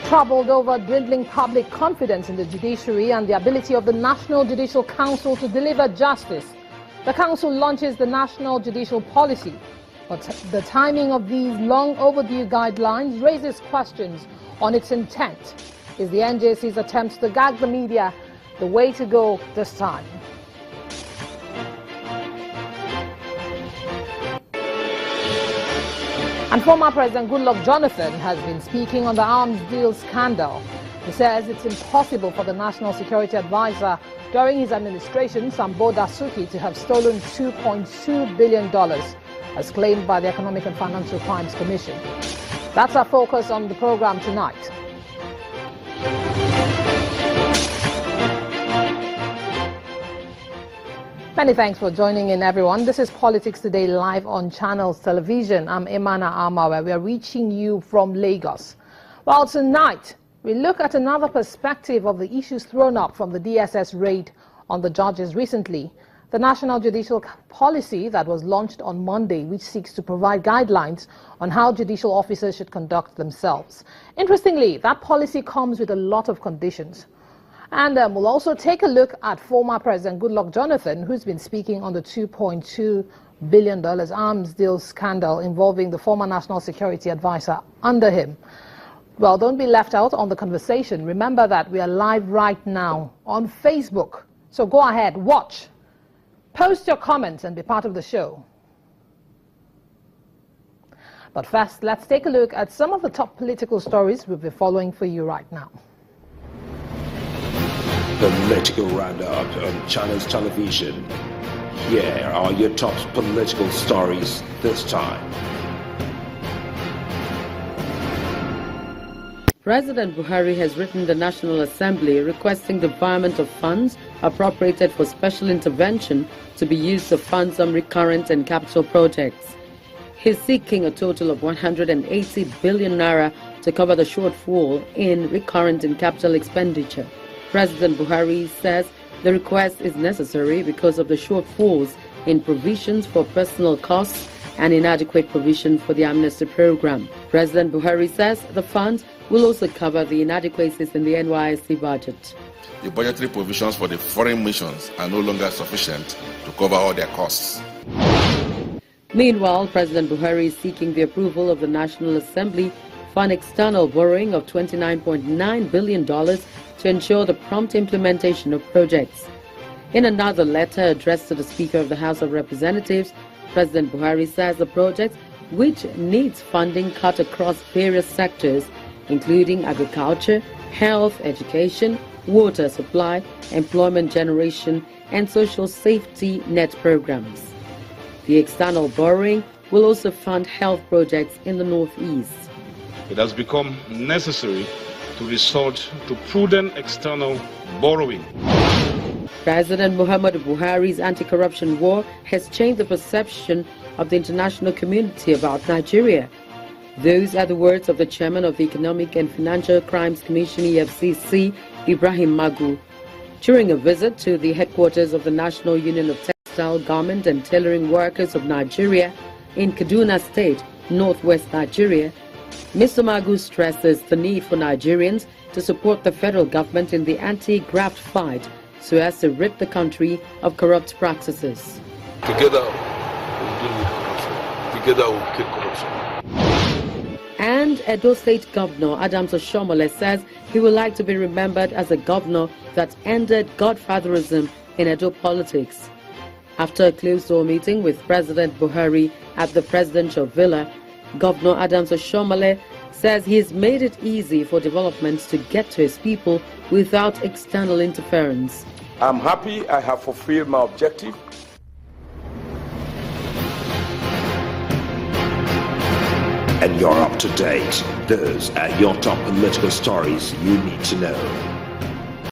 troubled over dwindling public confidence in the judiciary and the ability of the National Judicial Council to deliver justice. The council launches the National Judicial Policy, but the timing of these long overdue guidelines raises questions on its intent. Is the NJC's attempt to gag the media the way to go this time? And former President Goodluck Jonathan has been speaking on the arms deal scandal. He says it's impossible for the National Security Advisor during his administration, Sambo Dasuki, to have stolen $2.2 billion, as claimed by the Economic and Financial Crimes Commission. That's our focus on the program tonight. Many thanks for joining in, everyone. This is Politics Today live on Channels Television. I'm Imana Amawe. We are reaching you from Lagos. Well, tonight, we look at another perspective of the issues thrown up from the DSS raid on the judges recently. The National Judicial Policy that was launched on Monday, which seeks to provide guidelines on how judicial officers should conduct themselves. Interestingly, that policy comes with a lot of conditions. And we'll also take a look at former President Goodluck Jonathan, who's been speaking on the $2.2 billion arms deal scandal involving the former National Security Advisor under him. Well, don't be left out on the conversation. Remember that we are live right now on Facebook. So go ahead, watch, post your comments and be part of the show. But first, let's take a look at some of the top political stories we'll be following for you right now. Political Roundup on Channels Television. Here are your top political stories this time. President Buhari has written the National Assembly requesting the diversion of funds appropriated for special intervention to be used to fund some recurrent and capital projects. He's seeking a total of 180 billion naira to cover the shortfall in recurrent and capital expenditure. President Buhari says the request is necessary because of the shortfalls in provisions for personal costs and inadequate provision for the amnesty program. President Buhari says the funds will also cover the inadequacies in the NYSC budget. The budgetary provisions for the foreign missions are no longer sufficient to cover all their costs. Meanwhile, President Buhari is seeking the approval of the National Assembly for an external borrowing of $29.9 billion to ensure the prompt implementation of projects. In another letter addressed to the Speaker of the House of Representatives, President Buhari says the project, which needs funding cut across various sectors, including agriculture, health, education, water supply, employment generation, and social safety net programs. The external borrowing will also fund health projects in the Northeast. It has become necessary to resort to prudent external borrowing. President Muhammadu Buhari's anti-corruption war has changed the perception of the international community about Nigeria. Those are the words of the chairman of the Economic and Financial Crimes Commission, EFCC, Ibrahim Magu, during a visit to the headquarters of the National Union of Textile, Garment and Tailoring Workers of Nigeria in Kaduna State, northwest Nigeria. Mr. Magu stresses the need for Nigerians to support the federal government in the anti-graft fight so as to rid the country of corrupt practices. Together, we'll deal with corruption. Together, we'll kill corruption. And Edo State Governor Adams Oshomole says he would like to be remembered as a governor that ended godfatherism in Edo politics. After a closed-door meeting with President Buhari at the presidential villa, Governor Adams Oshomole says he has made it easy for developments to get to his people without external interference. I'm happy I have fulfilled my objective. And you're up to date. Those are your top political stories you need to know.